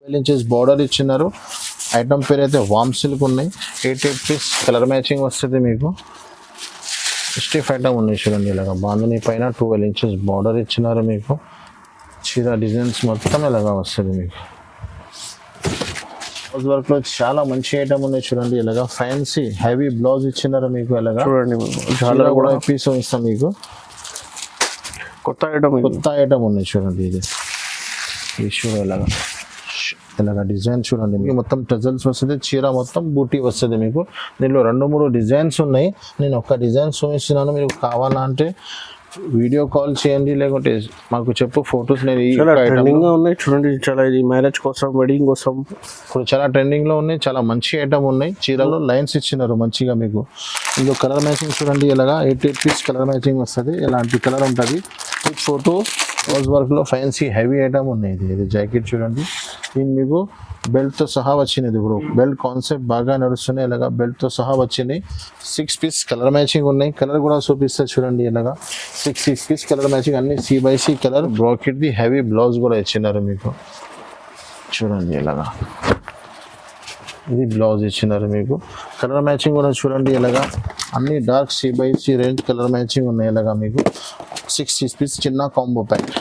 12 inches border ఇచ్చినారు. Item పేరు అయితే వామ్ సిల్క్ ఉన్నాయి. 8 పీస్ కలర్ మ్యాచింగ్ వస్తుంది మీకు. స్టిఫ్ ఐటమ్ ఉన్నాయి చూడండి. ఇలాగ బాంధనీ పైన 12 ఇంచెస్ బార్డర్ ఇచ్చినారు మీకు. చీర డిజైన్స్ మొత్తం ఇలాగా వస్తుంది మీకు. బ్లౌజ్ వర్క్ లో చాలా మంచి ఐటమ్ ఉన్నాయి చూడండి. ఇలాగా ఫ్యాన్సీ హెవీ బ్లౌజ్ ఇచ్చినారు మీకు. ఇలాగా చూడండి చాలా కూడా పీస్ ఇస్తాం మీకు. కొత్త ఐటమ్ ఉన్నాయి చూడండి. ఇది చూడ ఇలాగా డిజైన్ చూడండి. మీకు మొత్తం టజల్స్ వస్తుంది. చీర మొత్తం బూటీ వస్తుంది మీకు. దీనిలో 2-3 డిజైన్స్ ఉన్నాయి. నేను ఒక్క డిజైన్ చూపిస్తున్నాను. మీరు కావాలంటే వీడియో కాల్ చేయండి, లేకుంటే మాకు చెప్పు ఫొటోస్. నేను ఉన్నాయి చూడండి. చాలా ఇది మ్యారేజ్ కోసం, వెడ్డింగ్ కోసం ఇప్పుడు చాలా ట్రెండింగ్ లో ఉన్నాయి. చాలా మంచి ఐటమ్ ఉన్నాయి. చీరలో లైన్స్ ఇచ్చినారు మంచిగా మీకు. ఇందులో కలర్ మ్యాచింగ్ చూడండి. ఇలాగా 8 పీస్ కలర్ మ్యాచింగ్ వస్తుంది. ఇలాంటి కలర్ ఉంటుంది. విత్ ఫోటో రోజ్ వర్క్ లో ఫ్యాన్సీ హెవీ ఐటమ్ ఉన్నాయి. ఇది జాకెట్ చూడండి. దీని మీకు బెల్ట్ తో సహా వచ్చినది. ఇప్పుడు బెల్ట్ కాన్సెప్ట్ బాగా నడుస్తున్నాయి. ఇలాగా బెల్ట్ తో సహా వచ్చినాయి. 6 పీస్ కలర్ మ్యాచింగ్ ఉన్నాయి. కలర్ కూడా చూపిస్తారు చూడండి. ఇలాగా 6 పీస్ కలర్ మ్యాచింగ్ అన్ని C/C colour. Bracket the heavy blouse కూడా ఇచ్చినారు మీకు చూడండి. ఇలాగా ఇది బ్లౌజ్ ఇచ్చినారు మీకు. కలర్ మ్యాచింగ్ కూడా చూడండి. ఇలాగా అన్ని dark C/C range colour matching ఉన్నాయి. ఇలాగా మీకు 6 పీస్ చిన్న కాంబో ప్యాక్.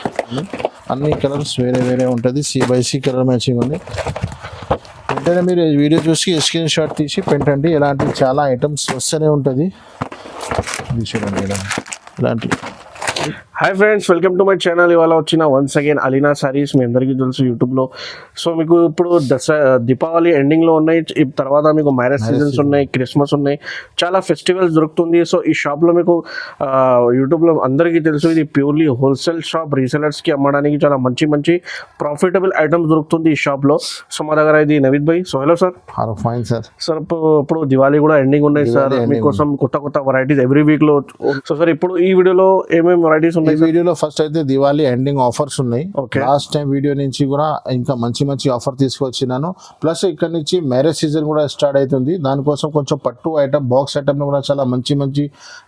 అన్ని కలర్స్ వేరే వేరే ఉంటుంది. C/C కలర్ మ్యాచింగ్ ఉంది. వెంటనే మీరు వీడియో చూసి స్క్రీన్ షాట్ తీసి పెట్టండి. ఇలాంటి చాలా ఐటమ్స్ వస్తూనే ఉంటుంది. ఇది చూడండి ఇలాంటి. Hi friends, welcome to my channel. ఇవాళ వచ్చిన వన్స్ అగైన్ అలీనా సారీస్. మీ అందరికీ తెలుసు యూట్యూబ్లో. సో మీకు ఇప్పుడు దీపావళి ఎండింగ్లో ఉన్నాయి. తర్వాత మీకు మ్యారేజ్ సీజన్స్ ఉన్నాయి, క్రిస్మస్ ఉన్నాయి, చాలా ఫెస్టివల్స్ దొరుకుతుంది. సో ఈ షాప్లో మీకు యూట్యూబ్లో అందరికీ తెలుసు ఇది ప్యూర్లీ హోల్సేల్ షాప్. రీసెలర్స్కి అమ్మడానికి చాలా మంచి మంచి ప్రాఫిటబుల్ ఐటమ్స్ దొరుకుతుంది ఈ షాప్లో. సో మా దగ్గర ఇది నవీద్ భాయ్. So hello sir. Fine sir. Sir ఇప్పుడు దివాళీ కూడా ఎండింగ్ ఉన్నాయి సార్. మీకోసం కొత్త కొత్త వెరైటీస్ ఎవ్రీ వీక్లో. సో సార్ ఇప్పుడు ఈ వీడియోలో ఏమేమి వెరైటీస్ ఉన్నాయి? ఈ వీడియోలో ఫస్ట్ అయితే దివాళీ ఎండింగ్ ఆఫర్స్ ఉన్నాయి. లాస్ట్ టైం వీడియో నుంచి కూడా ఇంకా మంచి మంచి ఆఫర్ తీసుకొచ్చినాను. ప్లస్ ఇక్కడ నుంచి మ్యారేజ్ సీజన్ కూడా స్టార్ట్ అవుతుంది. దానికోసం కొంచెం పట్టు ఐటమ్, బాక్స్ ఐటమ్ కూడా చాలా మంచి మంచి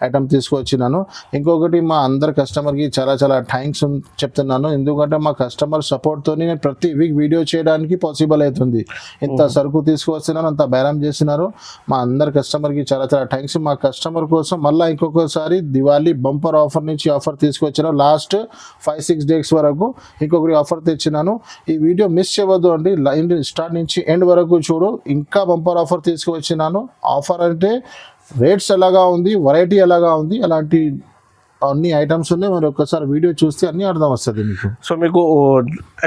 ఐటమ్ తీసుకొచ్చినాను. ఇంకొకటి మా అందరు కస్టమర్కి చాలా చాలా థ్యాంక్స్ చెప్తున్నాను. ఎందుకంటే మా కస్టమర్ సపోర్ట్తో నేను ప్రతి వీక్ వీడియో చేయడానికి పాసిబుల్ అవుతుంది. ఇంత సరుకు తీసుకొస్తున్నాను, అంత బేరం చేస్తున్నారు. మా అందరు కస్టమర్కి చాలా చాలా థ్యాంక్స్. మా కస్టమర్ కోసం మళ్ళీ ఇంకొకసారి దివాళీ బంపర్ ఆఫర్ నుంచి ఆఫర్ తీసుకొచ్చాను. లాస్ట్ 5-6 డేస్ వరకు ఇంకొకటి ఆఫర్ తెచ్చినాను. ఈ వీడియో మిస్ చేయవద్దు అండి. స్టార్ట్ నుంచి ఎండ్ వరకు చూడు. ఇంకా బంపర్ ఆఫర్ తీసుకువచ్చినాను. ఆఫర్ అంటే రేట్స్ ఎలాగా ఉంది, వెరైటీ ఎలాగా ఉంది, అలాంటి అన్ని ఐటమ్స్ ఉన్నాయి. మరి ఒక్కసారి వీడియో చూస్తే అన్ని అర్థం వస్తుంది మీకు. సో మీకు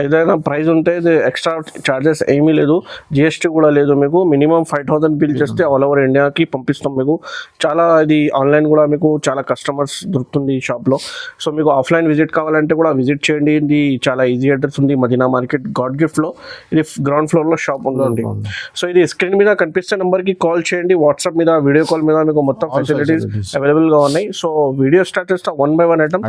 ఏదైనా ప్రైస్ ఉంటే ఎక్స్ట్రా చార్జెస్ ఏమీ లేదు, GST కూడా లేదు. మీకు మినిమం 5,000 బిల్ చేస్తే ఆల్ ఓవర్ ఇండియాకి పంపిస్తాం. మీకు చాలా ఇది ఆన్లైన్ కూడా మీకు చాలా కస్టమర్స్ దొరుకుతుంది ఈ షాప్లో. సో మీకు ఆఫ్లైన్ విజిట్ కావాలంటే కూడా విజిట్ చేయండి. ఇది చాలా ఈజీ అడ్రస్ ఉంది, మదీనా మార్కెట్ గాడ్ గిఫ్ట్లో. ఇది గ్రౌండ్ ఫ్లోర్లో షాప్ ఉందండి. సో ఇది స్క్రీన్ మీద కనిపిస్తే నెంబర్కి కాల్ చేయండి. వాట్సాప్ మీద, వీడియో కాల్ మీద మీకు మొత్తం ఫెసిలిటీస్ అవైలబుల్గా ఉన్నాయి. So video start 1 by 1 item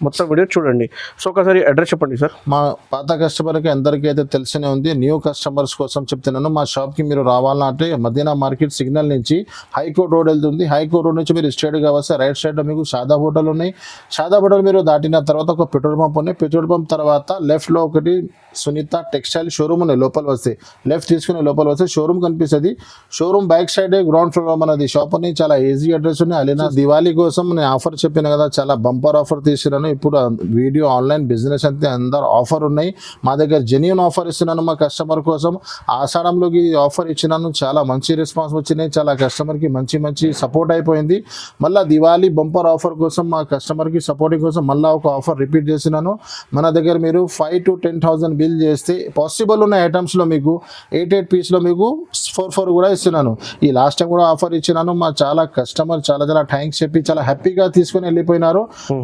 మొత్తం వీడియో చూడండి. సో ఒకసారి అడ్రస్ చెప్పండి సార్. మా పాత కస్టమర్కి అందరికీ అయితే తెలిసినే ఉంది. న్యూ కస్టమర్స్ కోసం చెప్తున్నాను. మా షాప్కి మీరు రావాలంటే మదీనా మార్కెట్ సిగ్నల్ నుంచి హైకోర్ట్ రోడ్ వెళ్తుంది. హైకోర్ట్ రోడ్ నుంచి మీరు స్ట్రైట్గా వస్తే రైట్ సైడ్లో మీకు షాదా హోటల్ ఉన్నాయి. షాదా హోటల్ మీరు దాటిన తర్వాత ఒక పెట్రోల్ పంప్ ఉన్నాయి. పెట్రోల్ పంప్ తర్వాత లెఫ్ట్లో ఒకటి సునీత టెక్స్టైల్ షోరూమ్ ఉన్నాయి. లోపల వస్తే లెఫ్ట్ తీసుకుని లోపల వస్తే షోరూమ్ కనిపిస్తుంది. Showroom back side ground floor మనది షాప్ ఉంది. చాలా ఈజీ అడ్రస్ ఉన్నాయి. అలీనా దివాళీ కోసం నేను ఆఫర్ చెప్పాను కదా, చాలా బంపర్ ఆఫర్ తీసుకున్నాను. ఇప్పుడు వీడియో ఆన్లైన్ బిజినెస్ అంతే అందరు ఆఫర్ ఉన్నాయి. మా దగ్గర జెన్యూన్ ఆఫర్ ఇస్తున్నాను మా కస్టమర్ కోసం. ఆషాఢంలోకి ఆఫర్ ఇచ్చినాను. చాలా మంచి రెస్పాన్స్ వచ్చినాయి. చాలా కస్టమర్కి మంచి మంచి సపోర్ట్ అయిపోయింది. మళ్ళీ దివాళీ బంపర్ ఆఫర్ కోసం మా కస్టమర్కి సపోర్టింగ్ కోసం మళ్ళీ ఒక ఆఫర్ రిపీట్ చేసినాను. మన దగ్గర మీరు 5,000 to 10,000 బిల్ చేస్తే పాసిబుల్ ఉన్న ఐటమ్స్లో మీకు 8 పీస్లో మీకు 4 కూడా ఇస్తున్నాను. ఈ లాస్ట్ టైం కూడా ఆఫర్ ఇచ్చినాను. మా చాలా కస్టమర్ చాలా చాలా థ్యాంక్స్ చెప్పి చాలా హ్యాపీగా తీసుకుని వెళ్ళిపోయినారు.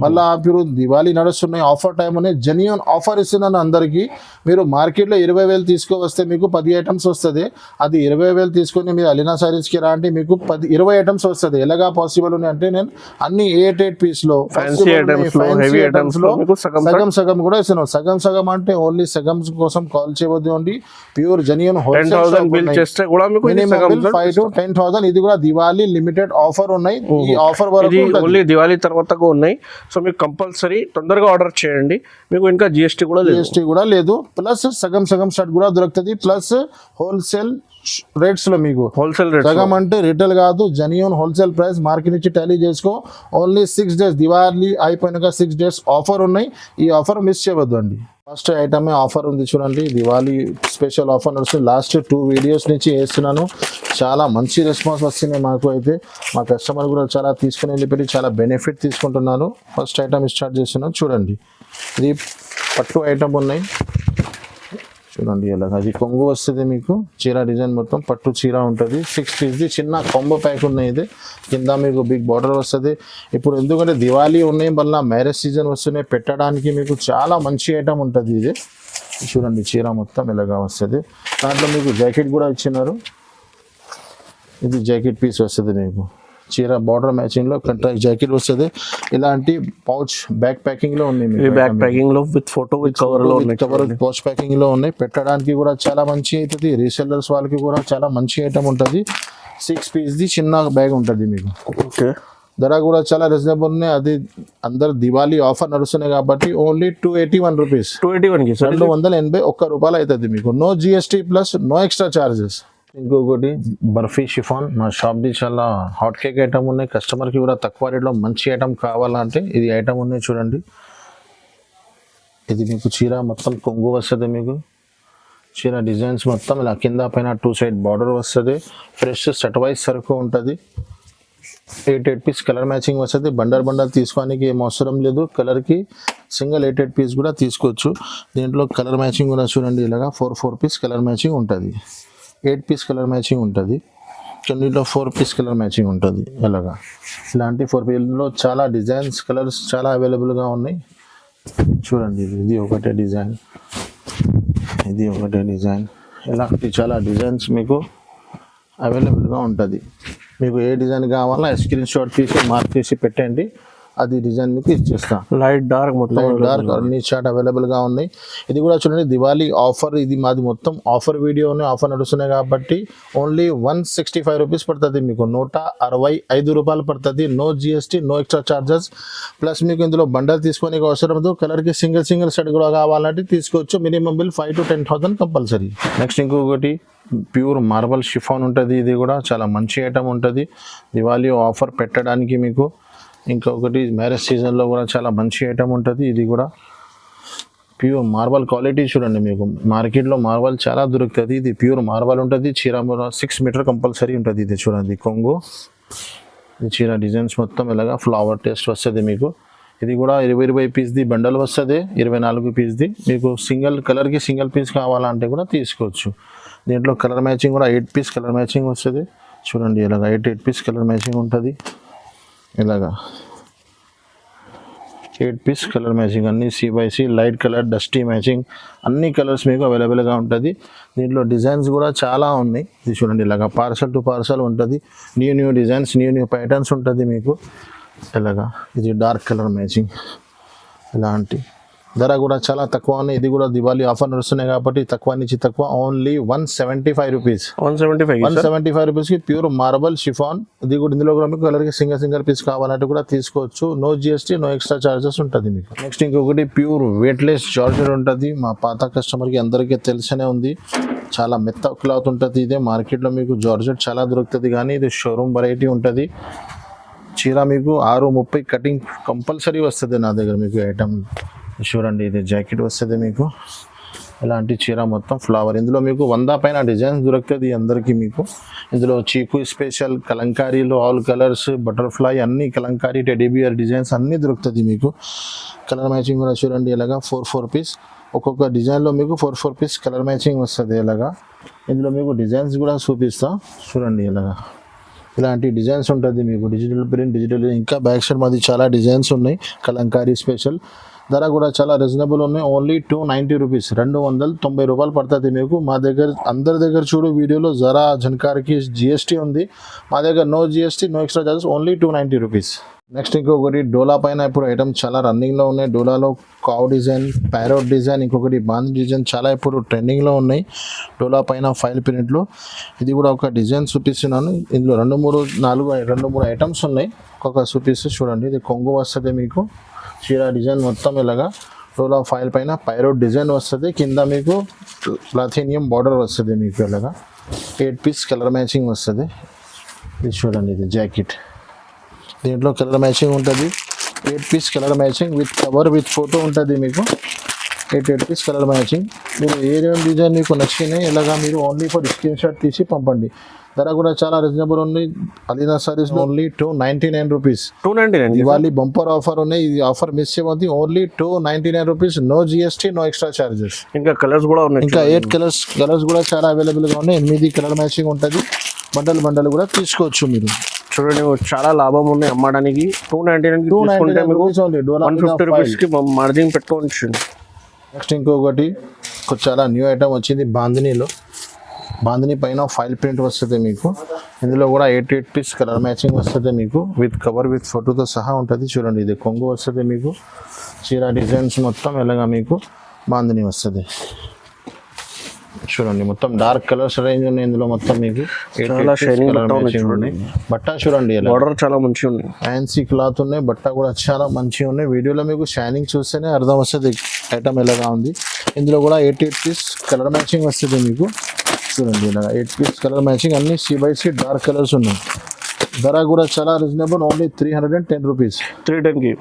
మళ్ళీ మీరు దివాళీ నడుస్తున్నాయి, ఆఫర్ టైం అనే జెన్యూన్ ఆఫర్ ఇస్తున్నాను అందరికీ. మీరు మార్కెట్లో 20,000 తీసుకువస్తే మీకు 10 ఐటమ్స్ వస్తుంది. అది 20,000 తీసుకొని మీరు అలీనా సారీస్కి రాండి, మీకు 20 ఐటమ్స్ వస్తుంది. ఎలాగా పాసిబుల్ ఉన్నాయి అంటే నేను అన్ని 8 పీస్లో సగం సగం కూడా ఇస్తున్నాను. సగం సగం అంటే ఓన్లీ సగం కోసం కాల్ చేయవద్దు అండి. ప్యూర్ జెన్యూన్ హోల్సేల్ బిల్ చేస్తే కూడా మీకు 5,000 to 10,000 ఇది కూడా దివాళీ లిమిటెడ్ ఆఫర్ ఉన్నాయి. ఈ ఆఫర్ వరకు ఓన్లీ దివాళీ తర్వాత ఉన్నాయి. సో మీకు కంపల్సరీ తొందరగా ఆర్డర్ చేయండి. మీకు ఇంకా జిఎస్టీ కూడా లేదు. జిఎస్టీ కూడా లేదు, ప్లస్ సగం షర్ట్ కూడా దొరుకుతుంది, ప్లస్ హోల్సేల్ రేట్స్ లో మీకు హోల్సేల్ రేట్ సగం అంటే రిటైల్ కాదు, జెన్యూన్ హోల్సేల్ ప్రైస్ మార్కెట్ నుంచి టాలీ చేసుకో. ఓన్లీ 6 days, దివాళీ అయిపోయినాక 6 days ఆఫర్ ఉన్నాయి. ఈ ఆఫర్ మిస్ చేయవద్దు అండి. ఫస్ట్ ఐటమ్ ఆఫర్ ఉంది చూడండి, దివాళీ స్పెషల్ ఆఫర్ నడుస్తుంది. లాస్ట్ 2 videos నుంచి వేస్తున్నాను, చాలా మంచి రెస్పాన్స్ వస్తున్నాయి మాకు. అయితే మా కస్టమర్ కూడా చాలా తీసుకుని వెళ్ళిపెట్టి చాలా బెనిఫిట్ తీసుకుంటున్నారు. ఫస్ట్ ఐటమ్ స్టార్ట్ చేస్తున్నాను చూడండి. ఇది పట్టు ఐటమ్ ఉన్నాయి చూడండి. ఇలా అది కొంగు వస్తుంది మీకు, చీర డిజైన్ మొత్తం పట్టు చీర ఉంటుంది. 6 piece చిన్న కొంబో ప్యాక్ ఉన్నాయి. ఇది కింద మీకు బిగ్ బార్డర్ వస్తుంది. ఇప్పుడు ఎందుకంటే దివాళీ ఉన్నాయి, మళ్ళీ మ్యారేజ్ సీజన్ వస్తున్నాయి, పెట్టడానికి మీకు చాలా మంచి ఐటమ్ ఉంటుంది. ఇది చూడండి, చీర మొత్తం ఇలాగా వస్తుంది. దాంట్లో మీకు జాకెట్ కూడా ఇచ్చినారు. ఇది జాకెట్ పీస్ వస్తుంది మీకు, చీర బార్డర్ మ్యాచింగ్ లో కంట్రాక్ట్ జాకెట్ వస్తుంది. ఇలాంటి పౌచ్ బ్యాక్ ప్యాకింగ్ లో ఉన్నాయి, బ్యాక్ ప్యాకింగ్ లో విత్ ఫోటో విత్ కవర్ లో ఉన్నాయి. కవర్ పౌచ్ ప్యాకింగ్ లో ఉన్నాయి. పెట్టడానికి కూడా చాలా మంచి అవుతుంది. రీసెల్లర్స్ వాళ్ళకి కూడా చాలా మంచి ఐటమ్ ఉంటుంది. 6 piece చిన్న బ్యాగ్ ఉంటుంది మీకు. ఓకే, ధర కూడా చాలా రీజనబుల్ ఉన్నాయి. అది అందరు దివాళీ ఆఫర్ నడుస్తున్నాయి కాబట్టి ఓన్లీ 281 రూపీస్. 281 కి 281 రూపాయలు అవుతుంది మీకు. No GST plus no extra charges. ఇంకొకటి బర్ఫీ షిఫాన్, మా షాప్ది చాలా హాట్ కేక్ ఐటమ్ ఉన్నాయి. కస్టమర్కి కూడా తక్కువ రేట్లో మంచి ఐటమ్ కావాలంటే ఇది ఐటమ్ ఉన్నాయి చూడండి. ఇది మీకు చీర మొత్తం కొంగు వస్తుంది. మీకు చీర డిజైన్స్ మొత్తం ఇలా కింద పైన 2 side బార్డర్ వస్తుంది. ఫ్రెష్ సెట్ వైజ్ సరుకు ఉంటుంది. 8 piece కలర్ మ్యాచింగ్ వస్తుంది. బండల్ తీసుకోవడానికి ఏం అవసరం లేదు. కలర్కి సింగిల్ 8 piece కూడా తీసుకోవచ్చు. దీంట్లో కలర్ మ్యాచింగ్ కూడా చూడండి, ఇలాగా 4 piece కలర్ మ్యాచింగ్ ఉంటుంది. 8 piece కలర్ మ్యాచింగ్ ఉంటుంది. కొన్నిలో 4 piece కలర్ మ్యాచింగ్ ఉంటుంది. ఇలాగా ఇలాంటి 4 piece చాలా డిజైన్స్ కలర్స్ చాలా అవైలబుల్గా ఉన్నాయి చూడండి. ఇది ఒకటే డిజైన్, ఇది ఒకటే డిజైన్, ఇలాంటి చాలా డిజైన్స్ మీకు అవైలబుల్గా ఉంటుంది. మీకు ఏ డిజైన్ కావాలో స్క్రీన్ షాట్ తీసి మార్క్ చేసి పెట్టండి, అది డిజైన్ మీకు ఇచ్చేస్తా. లైట్ డార్క్ మొత్తం డార్క్ అన్ని షార్ట్ అవైలబుల్గా ఉన్నాయి. ఇది కూడా చూడండి, దివాళీ ఆఫర్. ఇది మాది మొత్తం ఆఫర్ వీడియోనే ఆఫర్ నడుస్తున్నాయి కాబట్టి ఓన్లీ 165 రూపీస్ పడుతుంది మీకు. 165 రూపాయలు పడుతుంది. No GST, no extra charges. Plus మీకు ఇందులో బండల్ తీసుకొని అవసరం లేదు. కలర్కి సింగిల్ సెట్ కూడా కావాలంటే తీసుకోవచ్చు. Minimum bill 5,000 to 10,000 compulsory. Next ఇంకొకటి ప్యూర్ మార్బల్ షిఫాన్ ఉంటుంది. ఇది కూడా చాలా మంచి ఐటమ్ ఉంటుంది. దివాళీ ఆఫర్ పెట్టడానికి మీకు. ఇంకొకటి మ్యారేజ్ సీజన్లో కూడా చాలా మంచి ఐటమ్ ఉంటుంది. ఇది కూడా ప్యూర్ మార్బల్ క్వాలిటీ చూడండి. మీకు మార్కెట్లో మార్బల్ చాలా దొరుకుతుంది. ఇది ప్యూర్ మార్బల్ ఉంటుంది. చీర 6 meter కంపల్సరీ ఉంటుంది. ఇది చూడండి కొంగు, ఈ చీర డిజైన్స్ మొత్తం ఇలాగా ఫ్లవర్ టేస్ట్ వస్తుంది మీకు. ఇది కూడా 20 piece బండల్ వస్తుంది. 24 piece మీకు సింగిల్ కలర్కి సింగిల్ పీస్ కావాలంటే కూడా తీసుకోవచ్చు. దీంట్లో కలర్ మ్యాచింగ్ కూడా 8 piece కలర్ మ్యాచింగ్ వస్తుంది చూడండి. ఇలాగా 8 piece కలర్ మ్యాచింగ్ ఉంటుంది. ఇలాగా 8 piece కలర్ మ్యాచింగ్, అన్ని C/C light colour, dusty matching, అన్ని కలర్స్ మీకు అవైలబుల్గా ఉంటుంది. దీంట్లో డిజైన్స్ కూడా చాలా ఉన్నాయి. ఇది చూడండి, ఇలాగా పార్సల్ టు పార్సల్ ఉంటుంది. న్యూ డిజైన్స్, న్యూ ప్యాటర్న్స్ ఉంటుంది మీకు. ఇలాగా ఇది డార్క్ కలర్ మ్యాచింగ్. ఇలాంటి ధర కూడా చాలా తక్కువ ఉన్నాయి. ఇది కూడా దివాళీ ఆఫర్ నడుస్తున్నాయి కాబట్టి తక్కువ నుంచి తక్కువ ఓన్లీ 175 రూపీస్. 175 రూపీస్కి ప్యూర్ మార్బల్ షిఫాన్. ఇది కూడా ఇందులో కూడా మీకు కలర్కి సింగిల్ పీస్ కావాలంటే కూడా తీసుకోవచ్చు. No GST, no extra charges ఉంటుంది మీకు. నెక్స్ట్ ఇంకొకటి ప్యూర్ వెయిట్లెస్ జార్జెట్ ఉంటుంది. మా పాత కస్టమర్కి అందరికీ తెలిసనే ఉంది. చాలా మెత్త క్లాత్ ఉంటుంది. ఇదే మార్కెట్లో మీకు జార్జెట్ చాలా దొరుకుతుంది, కానీ ఇది షోరూమ్ వెరైటీ ఉంటుంది. చీర మీకు 630 కటింగ్ కంపల్సరీ వస్తుంది నా దగ్గర మీకు ఐటమ్. చూడండి, ఇది జాకెట్ వస్తుంది మీకు. ఇలాంటి చీర మొత్తం ఫ్లవర్. ఇందులో మీకు 100 పైన డిజైన్స్ దొరుకుతుంది అందరికీ మీకు. ఇందులో చీకు స్పెషల్, కలంకారీలో ఆల్ కలర్స్, బటర్ఫ్లై, అన్ని కలంకారీ, టెడ్డీ బియర్ డిజైన్స్ అన్నీ దొరుకుతుంది మీకు. కలర్ మ్యాచింగ్ కూడా చూడండి, ఇలాగా 4 piece. ఒక్కొక్క డిజైన్లో మీకు 4 piece కలర్ మ్యాచింగ్ వస్తుంది. ఇలాగా ఇందులో మీకు డిజైన్స్ కూడా చూపిస్తా చూడండి. ఇలాగా ఇలాంటి డిజైన్స్ ఉంటుంది మీకు. డిజిటల్ ప్రింట్, డిజిటల్, ఇంకా బ్యాక్ సైడ్ మాది చాలా డిజైన్స్ ఉన్నాయి. కలంకారీ స్పెషల్. ధర కూడా చాలా రీజనబుల్ ఉన్నాయి. ఓన్లీ 290 రూపీస్, 290 రూపాయలు పడుతుంది మీకు. మా దగ్గర అందరి దగ్గర చూడు వీడియోలో జరా జన్కార్కి జిఎస్టీ ఉంది. మా దగ్గర no GST, no extra charges, only 290 rupees. Next ఇంకొకటి డోలా పైన ఇప్పుడు ఐటమ్ చాలా రన్నింగ్లో ఉన్నాయి. డోలాలో కావ్ డిజైన్, ప్యారోట్ డిజైన్, ఇంకొకటి బాంద్ డిజైన్ చాలా ఇప్పుడు ట్రెండింగ్లో ఉన్నాయి. డోలా పైన ఫైల్ ప్రింట్లో ఇది కూడా ఒక డిజైన్ చూపిస్తున్నాను. ఇందులో 2-3 ఐటమ్స్ ఉన్నాయి. ఒక్కొక్క చూపిస్తే చూడండి. ఇది కొంగు వస్తుంది మీకు, చీర డిజైన్ మొత్తం ఇలాగా డోలా ఫైల్ పైన పైరోట్ డిజైన్ వస్తుంది. కింద మీకు ప్లాథీనియం బార్డర్ వస్తుంది మీకు ఇలాగా. 8 పీస్ కలర్ మ్యాచింగ్ వస్తుంది. ఇది చూడండి, ఇది జాకెట్, దీంట్లో కలర్ మ్యాచింగ్ ఉంటుంది. 8 piece colour matching with cover with photo ఉంటుంది మీకు. 8 పీస్ కలర్ మ్యాచింగ్. మీరు ఏ డిజైన్ మీకు నచ్చినాయి ఇలాగా మీరు ఓన్లీ ఫర్ స్క్రీన్ షాట్ తీసి పంపండి. ధర కూడా చాలా రీజనబుల్ ఉంది. Alina saris only 299 rupees. 299 ఇవాళ బంపర్ ఆఫర్ ఉన్నాయి. ఇది ఆఫర్ మిస్ చేయవద్దు. Only 299 rupees, no GST, no extra charges. ఇంకా కలర్స్ కూడా ఉన్నాయి. ఇంకా 8 కలర్స్ కూడా చాలా అవైలబుల్గా ఉన్నాయి. 8 కలర్ మ్యాచింగ్ ఉంటుంది. బండలు కూడా తీసుకోవచ్చు మీరు. చూడండి, చాలా లాభం ఉంది అమ్మడానికి. 299 తీసుకుంటే మీకు 150 రూపీస్కి మార్జిన్ పెట్టుకోవచ్చు. నెక్స్ట్ ఇంకొకటి చాలా న్యూ ఐటమ్ వచ్చింది. బాందిని పైన ఫైల్ ప్రింట్ వస్తుంది మీకు. ఇందులో కూడా 8 పీస్ కలర్ మ్యాచింగ్ వస్తుంది మీకు. విత్ కవర్ విత్ ఫోటోతో సహా ఉంటుంది. చూడండి, ఇది కొంగు వస్తుంది మీకు. చీర డిజైన్స్ మొత్తం ఎలాగా మీకు బాందిని వస్తుంది. చూడండి, మొత్తం డార్క్ కలర్స్ రేంజ్ ఉన్నాయి ఇందులో మొత్తం మీకు. చాలా షైనింగ్ ఉన్నాయి. బట్ట చూడండి, బార్డర్ చాలా మంచిగా ఉంది. ఫ్యాన్సీ క్లాత్ ఉన్నాయి. బట్ట కూడా చాలా మంచిగా ఉన్నాయి. వీడియోలో మీకు షైనింగ్ చూస్తేనే అర్థం వస్తుంది ఐటమ్ ఎలాగా ఉంది. ఇందులో కూడా 8 పీస్ కలర్ మ్యాచింగ్ వస్తుంది మీకు. చూడండి, ఇలాగా 8 పీస్ కలర్ మ్యాచింగ్, అన్ని C/C డార్క్ కలర్స్ ఉన్నాయి. ధర కూడా చాలా రీజనబుల్, ఓన్లీ 310 రూపీస్. 310కి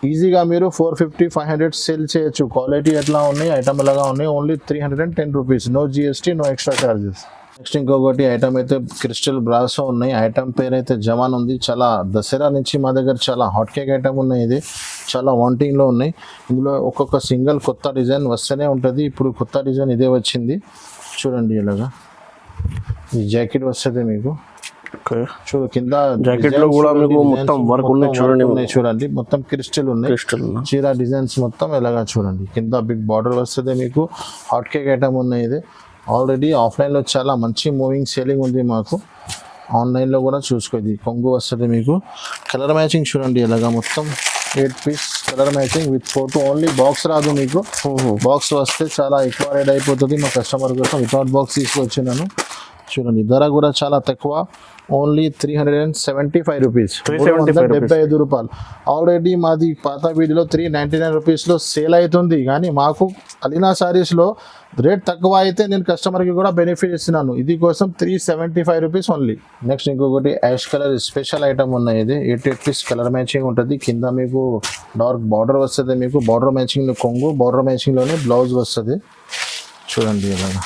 ఈజీగా మీరు 450-500 సేల్ చేయొచ్చు. క్వాలిటీ ఎట్లా ఉన్నాయి, ఐటమ్ ఎలాగా ఉన్నాయి. Only 310 rupees, no GST, no extra charges. Next ఇంకొకటి ఐటమ్ అయితే క్రిస్టల్ బ్రాసో ఉన్నాయి. ఐటమ్ పేరు అయితే జవాన్ ఉంది. చాలా దసరా నుంచి మా దగ్గర చాలా హాట్ కేక్ ఐటమ్ ఉన్నాయి. ఇది చాలా వాంటింగ్లో ఉన్నాయి. ఇందులో ఒక్కొక్క సింగిల్ కొత్త డిజైన్ వస్తూనే ఉంటుంది. ఇప్పుడు కొత్త డిజైన్ ఇదే వచ్చింది. చూడండి, ఇలాగా ఈ జాకెట్ వస్తుంది మీకు. చూడు, కింద జాకెట్ లో కూడా మీకు మొత్తం వర్క్ ఉన్నాయి. చూడండి, మొత్తం క్రిస్టల్ ఉన్నాయి. చీర డిజైన్స్ మొత్తం ఎలాగా చూడండి. కింద బిగ్ బార్డర్ వస్తుంది మీకు. హాట్ కేక్ ఐటమ్ ఉన్నాయి. ఇది ఆల్రెడీ ఆఫ్లైన్లో చాలా మంచి మూవింగ్ సేలింగ్ ఉంది మాకు. ఆన్లైన్లో కూడా చూసుకోండి. కొంగు వస్తుంది మీకు. కలర్ మ్యాచింగ్ చూడండి, ఇలాగా మొత్తం 8 piece colour matching with photo. Only box రాదు మీకు. బాక్స్ వస్తే చాలా ఎక్కువ రేట్ అయిపోతుంది. మా కస్టమర్ కోసం వితౌట్ బాక్స్ తీసుకొచ్చినాను. చూడండి, ధర కూడా చాలా తక్కువ, ఓన్లీ 375 రూపీస్, 375 రూపాయలు. ఆల్రెడీ మాది పాత వీడియోలో 399 రూపీస్లో సేల్ అవుతుంది. కానీ మాకు అలీనా సారీస్లో రేట్ తక్కువ అయితే నేను కస్టమర్కి కూడా బెనిఫిట్ ఇస్తున్నాను. ఇది కోసం 375 రూపీస్ ఓన్లీ. నెక్స్ట్ ఇంకొకటి యాష్ కలర్ స్పెషల్ ఐటమ్ ఉన్నాయి. ఇది 8 పీస్ కలర్ మ్యాచింగ్ ఉంటుంది. కింద మీకు డార్క్ బార్డర్ వస్తుంది మీకు. బార్డర్ మ్యాచింగ్లో కొంగు, బార్డర్ మ్యాచింగ్లోనే బ్లౌజ్ వస్తుంది. చూడండి, ఇలాగా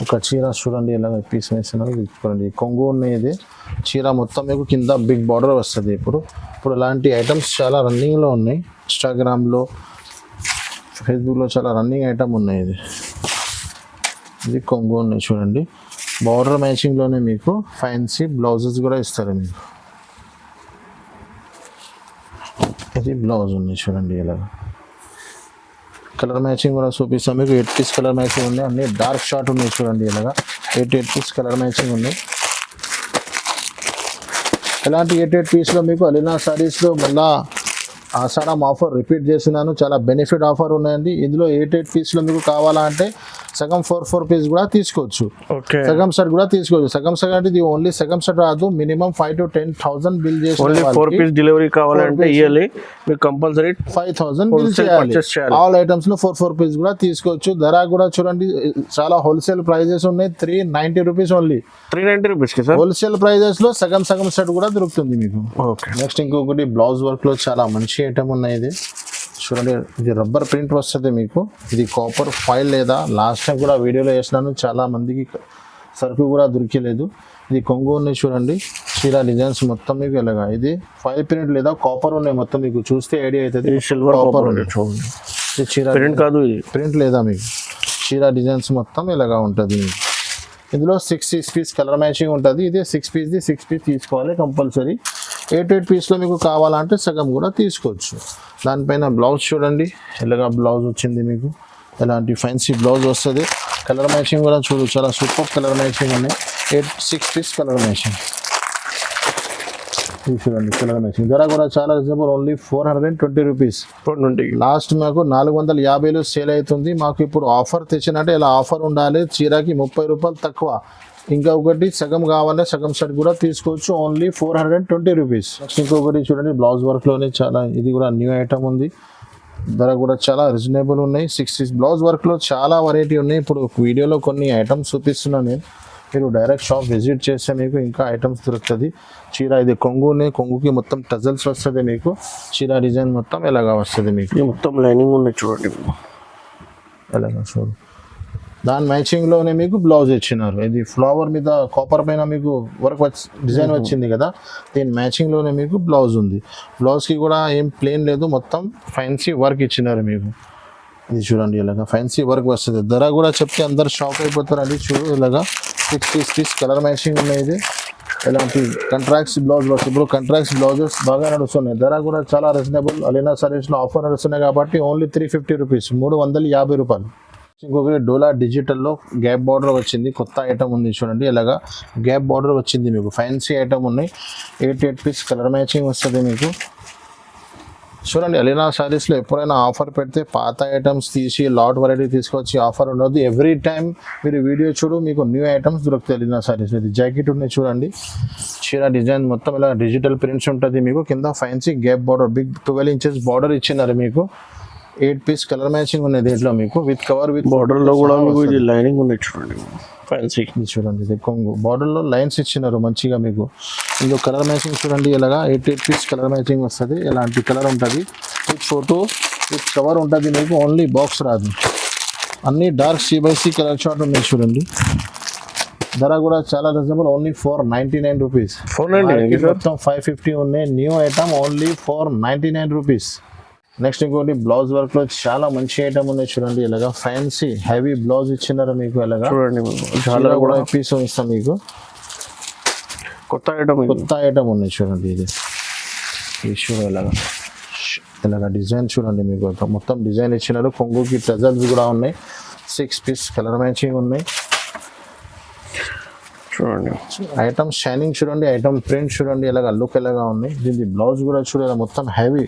ఒక చీర చూడండి, ఇలాగ పీస్ వేస్తున్నారు. చూడండి, కొంగు ఉన్నాయి. ఇది చీర మొత్తం మీకు కింద బిగ్ బార్డర్ వస్తుంది. ఇప్పుడు ఇలాంటి ఐటమ్స్ చాలా రన్నింగ్లో ఉన్నాయి. ఇన్స్టాగ్రామ్లో, ఫేస్బుక్లో చాలా రన్నింగ్ ఐటమ్ ఉన్నాయి. ఇది కొంగు ఉన్నాయి. చూడండి, బార్డర్ మ్యాచింగ్లోనే మీకు ఫ్యాన్సీ బ్లౌజెస్ కూడా ఇస్తారు మీకు. ఇది బ్లౌజ్ ఉన్నాయి. చూడండి, ఇలాగ కలర్ మ్యాచింగ్ కూడా చూపిస్తాం మీకు. 8 పీస్ కలర్ మ్యాచింగ్ ఉన్నాయి. అన్ని డార్క్ షార్ట్ ఉన్నాయి. చూడండి, ఇలాగా 8 పీస్ కలర్ మ్యాచింగ్ ఉన్నాయి. ఇలాంటి 8 పీస్లో మీకు అలీనా సారీస్లో మళ్ళీ ఆషాఢం ఆఫర్ రిపీట్ చేస్తున్నాను. చాలా బెనిఫిట్ ఆఫర్ ఉన్నాయండి. ఇందులో 8 పీస్లో మీకు కావాలంటే సగం 4 పీస్ కూడా తీసుకోవచ్చు. సగం సెట్ కూడా తీసుకోవచ్చు. సగం సెట్ అంటే ఇది ఓన్లీ సగం సెట్ రాదు. మినిమం 5,000 to 10,000 బిల్ చేసి 4 పీస్ డెలివరీ కావాలంటే ఇయర్లీ మీకు కంపల్సరీ 5,000 బిల్ చేయాలి. ఆల్ ఐటమ్స్ లో 4 పీస్ కూడా తీసుకోవచ్చు. ధర కూడా చూడండి, చాలా హోల్సేల్ ప్రైజెస్ ఉన్నాయి. 390 rupees only. 390 rupees wholesale prices లో సగం సెట్ కూడా దొరుకుతుంది మీకు. నెక్స్ట్ ఇంకొకటి బ్లౌజ్ వర్క్ లో చాలా మంచి ఐటమ్ ఉన్నాయి. ఇది చూడండి, ఇది రబ్బర్ ప్రింట్ వస్తుంది మీకు. ఇది కాపర్ ఫైల్ లేదా లాస్ట్ టైం కూడా వీడియోలో వేసినాను. చాలా మందికి సరుకు కూడా దొరికలేదు. ఇది కొంగు ఉన్నాయి. చూడండి, చీర డిజైన్స్ మొత్తం మీకు ఎలాగా. ఇది ఫైల్ ప్రింట్ లేదా కాపర్ ఉన్నాయి. మొత్తం మీకు చూస్తే ఐడియా అవుతుంది. సిల్వర్ కాపర్ ఉంది. ఇది చీర ప్రింట్ కాదు, ఇది ప్రింట్ లేదా మీకు. చీర డిజైన్స్ మొత్తం ఇలాగా ఉంటుంది మీకు. ఇందులో 6 పీస్ కలర్ మ్యాచింగ్ ఉంటుంది. ఇదే 6 పీస్ తీసుకోవాలి కంపల్సరీ. 8 పీస్లో మీకు కావాలంటే సగం కూడా తీసుకోవచ్చు. దానిపైన బ్లౌజ్ చూడండి, ఇలాగా బ్లౌజ్ వచ్చింది మీకు. ఎలాంటి ఫ్యాన్సీ బ్లౌజ్ వస్తుంది. కలర్ మ్యాచింగ్ కూడా చూడు, చాలా సూపర్ కలర్ మ్యాచింగ్ ఉన్నాయి. 6 పీస్ కలర్ మ్యాచింగ్. ఇది చూడండి కలర్ మ్యాచింగ్ ధర కూడా చాలా రీజనబుల్, ఓన్లీ 420 రూపీస్. 420. లాస్ట్ మాకు 450లో సేల్ అవుతుంది. మాకు ఇప్పుడు ఆఫర్ తెచ్చినట్టే ఇలా ఆఫర్ ఉండాలి. చీరకి 30 రూపాయలు తక్కువ. ఇంకా ఒకటి సగం కావాలంటే సగం సెట్ కూడా తీసుకోవచ్చు, ఓన్లీ 420 రూపీస్. నెక్స్ట్ ఇంకొకటి చూడండి బ్లౌజ్ వర్క్లోనే చాలా, ఇది కూడా న్యూ ఐటమ్ ఉంది. ధర కూడా చాలా రీజనబుల్ ఉన్నాయి. 60 బ్లౌజ్ వర్క్లో చాలా వెరైటీ ఉన్నాయి. ఇప్పుడు వీడియోలో కొన్ని ఐటమ్స్ చూపిస్తున్నాను నేను. మీరు డైరెక్ట్ షాప్ విజిట్ చేస్తే మీకు ఇంకా ఐటమ్స్ దొరుకుతుంది. చీర ఇది కొంగునే, కొంగుకి మొత్తం టజల్స్ వస్తుంది మీకు. చీర డిజైన్ మొత్తం ఎలాగా వస్తుంది మీకు. ఇది మొత్తం లైనింగ్ ఉన్నాయి చూడండి ఎలాగా చూడు. దాని మ్యాచింగ్లోనే మీకు బ్లౌజ్ ఇచ్చినారు. ఇది ఫ్లవర్ మీద కాపర్ పైన మీకు వర్క్ డిజైన్ వచ్చింది కదా, దీని మ్యాచింగ్లోనే మీకు బ్లౌజ్ ఉంది. బ్లౌజ్కి కూడా ఏం ప్లేన్ లేదు, మొత్తం ఫ్యాన్సీ వర్క్ ఇచ్చినారు మీకు. ఇది చూడండి ఇలాగా ఫ్యాన్సీ వర్క్ వస్తుంది. ధర కూడా చెప్తే అందరు షాక్ అయిపోతారండి. చూడు ఇలాగా 6 పీస్ కలర్ మ్యాచింగ్ ఉన్నాయి. ఇది ఇలాంటి కంట్రాక్ట్స్ బ్లౌజ్ వస్తుంది. ఇప్పుడు కంట్రాక్ట్స్ బ్లౌజెస్ బాగా నడుస్తున్నాయి. ధర కూడా చాలా రీజనబుల్. అలీనా సారీస్లో ఆఫర్ నడుస్తున్నాయి కాబట్టి ఓన్లీ 350 రూపీస్, 350 రూపాయలు. ఇంకొకటి డోలా డిజిటల్లో గ్యాప్ బార్డర్ వచ్చింది, కొత్త ఐటమ్ ఉంది చూడండి. ఇలాగా గ్యాప్ బార్డర్ వచ్చింది మీకు. ఫ్యాన్సీ ఐటమ్ ఉన్నాయి. 8 పీస్ కలర్ మ్యాచింగ్ వస్తుంది మీకు. చూడండి అలీనా సారీస్లో ఎప్పుడైనా ఆఫర్ పెడితే పాత ఐటమ్స్ తీసి లాట్ వెరైటీ తీసుకొచ్చి ఆఫర్ ఉండదు. ఎవ్రీ టైం మీరు వీడియో చూడు మీకు న్యూ ఐటమ్స్ దొరుకుతాయి అలీనా సారీస్లో. ఇది జాకెట్ ఉన్నాయి చూడండి. చీర డిజైన్ మొత్తం ఇలా డిజిటల్ ప్రింట్స్ ఉంటుంది మీకు. కింద fancy gap border, big 12 inches border ఇచ్చినారు మీకు. 8 పీస్ కలర్ మ్యాచింగ్ ఉన్నాయి దీంట్లో మీకు. విత్ కవర్ విత్ బార్డర్లో కూడా మీకు ఇది లైనింగ్ ఉంది చూడండి ఫ్యాన్సీ. ఇది చూడండి ఇది కొంగు బార్డర్లో లైన్స్ ఇచ్చినారు మంచిగా మీకు. ఇందులో కలర్ మ్యాచింగ్ చూడండి ఇలాగా 8 పీస్ కలర్ మ్యాచింగ్ వస్తుంది. ఇలాంటి కలర్ ఉంటుంది. విత్ ఫోటో విత్ కవర్ ఉంటుంది మీకు. ఓన్లీ బాక్స్ రాదు. అన్ని డార్క్ C/C కలర్ చార్ట్ ఉన్నాయి చూడండి. ధర కూడా చాలా రీజనబుల్, ఓన్లీ 499 రూపీస్. 499 మొత్తం 550 ఉన్నాయి. New item only 499 rupees. Next ఇంకోటి బ్లౌజ్ వర్క్లో చాలా మంచి ఐటమ్ ఉన్నాయి చూడండి. ఇలాగా ఫ్యాన్సీ హెవీ బ్లౌజ్ ఇచ్చినారు మీకు. ఇలాగా చూడండి చాలా కూడా పీస్ ఇస్తాం మీకు. కొత్త ఐటమ్ ఉన్నాయి చూడండి. ఇది చూడ ఇలాగా డిజైన్ చూడండి మీకు. మొత్తం డిజైన్ ఇచ్చినారు. కొంగుకి టజల్స్ కూడా ఉన్నాయి. 6 పీస్ కలర్ మ్యాచింగ్ ఉన్నాయి చూడండి. ఐటమ్ షైనింగ్ చూడండి. ఐటమ్ ప్రింట్ చూడండి. ఇలాగ లుక్ ఎలాగా ఉంది. దీని బ్లౌజ్ కూడా చూడాలి. మొత్తం హెవీ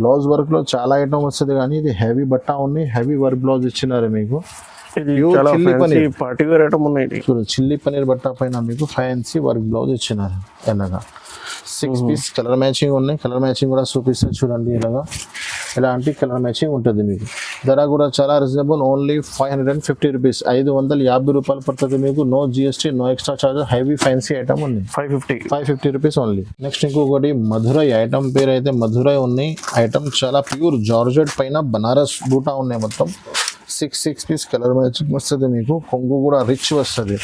బ్లౌజ్ వర్క్ లో చాలా ఐటమ్ వస్తుంది కానీ ఇది హెవీ బట్ట ఉంది. హెవీ వర్క్ బ్లౌజ్ ఇచ్చినారు మీకు. ఇది chilli paneer party wear item ఉన్నాయి. చూడు చిల్లీ పనీర్ బట్ట పైన మీకు ఫ్యాన్సీ వర్క్ బ్లౌజ్ ఇచ్చినారు. ఎలాగా 6 పీస్ కలర్ మ్యాచింగ్ ఉన్నాయి. కలర్ మ్యాచింగ్ కూడా చూపిస్తారు చూడండి. ఇలాగా ఇలాంటి కలర్ మ్యాచింగ్ ఉంటుంది మీకు. ధర కూడా చాలా రీజనబుల్, ఓన్లీ 550 రూపీస్. 550 రూపాయలు పడుతుంది మీకు. No GST, no extra charges. Heavy fancy item ఉంది. 550 రూపీస్ ఓన్లీ. నెక్స్ట్ ఇంకొకటి మధురై ఐటమ్ పేరు అయితే మధురై ఉన్నాయి. ఐటమ్ చాలా ప్యూర్ జార్జెట్ పైన బనారస్ బూటా ఉన్నాయి మొత్తం. 6 పీస్ కలర్ మ్యాచింగ్ వస్తుంది మీకు. కొంగు కూడా రిచ్ వస్తుంది.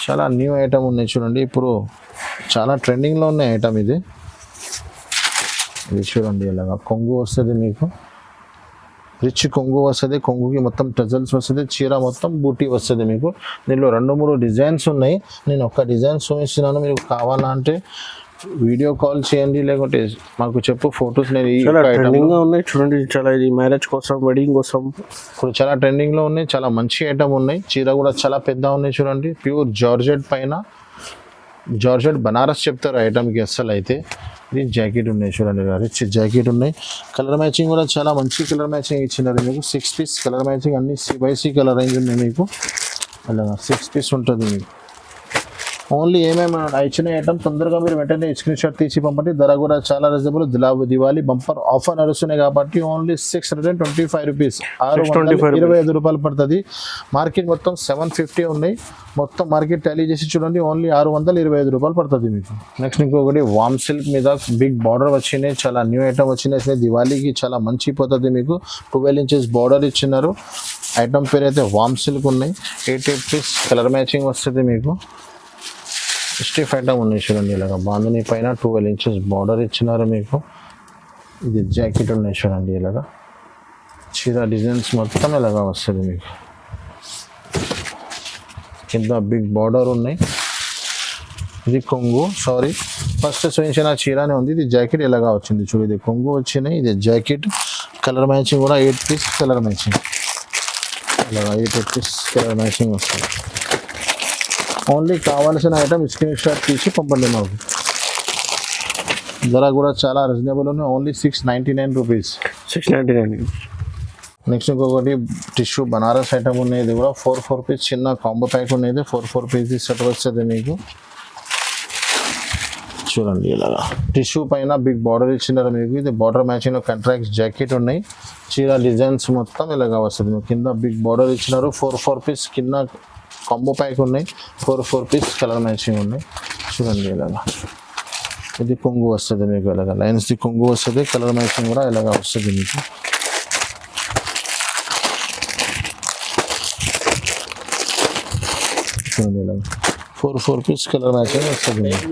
చాలా న్యూ ఐటమ్ ఉన్నాయి చూడండి. ఇప్పుడు చాలా ట్రెండింగ్లో ఉన్న ఐటమ్ ఇది. ఇది చూడండి ఇలాగా కొంగు వస్తుంది మీకు. రిచ్ కొంగు వస్తుంది. కొంగుకి మొత్తం టజల్స్ వస్తుంది. చీర మొత్తం బూటీ వస్తుంది మీకు. దీనిలో 2-3 డిజైన్స్ ఉన్నాయి. నేను ఒక డిజైన్ చూపిస్తున్నాను. మీరు కావాలంటే వీడియో కాల్ చేయండి, లేకుంటే మాకు చెప్పు ఫొటోస్. నేను ఉన్నాయి చూడండి. చాలా ఇది మ్యారేజ్ కోసం, వెడ్డింగ్ కోసం ఇప్పుడు చాలా ట్రెండింగ్లో ఉన్నాయి. చాలా మంచి ఐటమ్ ఉన్నాయి. చీర కూడా చాలా పెద్ద ఉన్నాయి చూడండి. ప్యూర్ జార్జెట్ పైన, జార్జెట్ బనారస్ చెప్తారు ఐటమ్కి అస్సలు అయితే. ఇది జాకెట్ ఉన్నాయి చూడండి. రిచ్ జాకెట్ ఉన్నాయి. కలర్ మ్యాచింగ్ కూడా చాలా మంచి కలర్ మ్యాచింగ్ ఇచ్చినారు మీకు. 6 పీస్ కలర్ మ్యాచింగ్ అన్ని C/C కలర్ రేంజ్ ఉన్నాయి మీకు. అలాగా 6 పీస్ ఉంటుంది మీకు. ఓన్లీ ఏమేమి ఇచ్చిన ఐటమ్ తొందరగా మీరు వెంటనే స్క్రీన్ షాట్ తీసి పంపండి. ధర కూడా చాలా రీజనబుల్. దివాళీ బంపర్ ఆఫర్ నడుస్తున్నాయి కాబట్టి ఓన్లీ 625 రూపీస్, 625 రూపాయలు పడుతుంది. మార్కెట్ మొత్తం 750 ఉన్నాయి. మొత్తం మార్కెట్ టాలీ చేసి చూడండి. ఓన్లీ 625 రూపాయలు పడుతుంది మీకు. నెక్స్ట్ ఇంకొకటి వామ్ సిల్క్ మీద బిగ్ బార్డర్ వచ్చినాయి. చాలా న్యూ ఐటమ్ వచ్చినాయి. దివాళీకి చాలా మంచి పోతుంది మీకు. 12 ఇంచెస్ బార్డర్ ఇచ్చినారు. ఐటమ్ పేరు అయితే వామ్ సిల్క్ ఉన్నాయి. 8 పీస్ కలర్ మ్యాచింగ్ వస్తుంది మీకు. స్టిఫ్ ఐటమ్ ఉన్నాయి చూడండి. ఇలాగ బాంధనీ పైన 12 ఇంచెస్ బార్డర్ ఇచ్చినారు మీకు. ఇది జాకెట్ ఉన్నాయి చూడండి. ఇలాగా చీర డిజైన్స్ మొత్తం ఇలాగా వస్తుంది మీకు. కింద బిగ్ బార్డర్ ఉన్నాయి. ఇది కొంగు, సారీ ఫస్ట్ చూపించిన చీరనే ఉంది. ఇది జాకెట్ ఇలాగా వచ్చింది చూడు. ఇది కొంగు వచ్చినాయి. ఇది జాకెట్. కలర్ మ్యాచింగ్ కూడా 8 పీస్ కలర్ మ్యాచింగ్. ఇలాగా 8 పీస్ కలర్ మ్యాచింగ్ వస్తుంది. ఓన్లీ కావాల్సిన ఐటమ్ స్క్రీన్ షాట్ తీసి పంపండి మాకు. ధర కూడా చాలా రీజనబుల్ ఉన్నాయి, ఓన్లీ 699 రూపీస్. 699. నెక్స్ట్ ఇంకొకటి టిష్యూ బనారస్ ఐటమ్ ఉన్నాయి, ఇది కూడా 4 పీస్ చిన్న కాంబో ప్యాక్ ఉన్నాయి, 4 పీస్ సెట్ వస్తుంది మీకు. చూడండి ఇలాగా టిష్యూ పైన బిగ్ బార్డర్ ఇచ్చినారు మీకు, ఇది బార్డర్ మ్యాచింగ్ కాంట్రాక్ట్ జాకెట్ ఉన్నాయి, చీర డిజైన్స్ మొత్తం ఇలాగా వస్తుంది మీకు. కింద బిగ్ బార్డర్ ఇచ్చినారు, 4 పీస్ కింద కాంబో ప్యాక్ ఉన్నాయి, 4 పీస్ కలర్ మ్యాచింగ్ ఉన్నాయి. చూడండి ఇలాగా ఇది కొంగు వస్తుంది మీకు, ఇలాగా లైన్స్ ది కొంగు వస్తుంది, కలర్ మ్యాచింగ్ కూడా ఇలాగా వస్తుంది మీకు. చూడండి ఇలాగా 4 పీస్ కలర్ మ్యాచింగ్ వస్తుంది మీకు,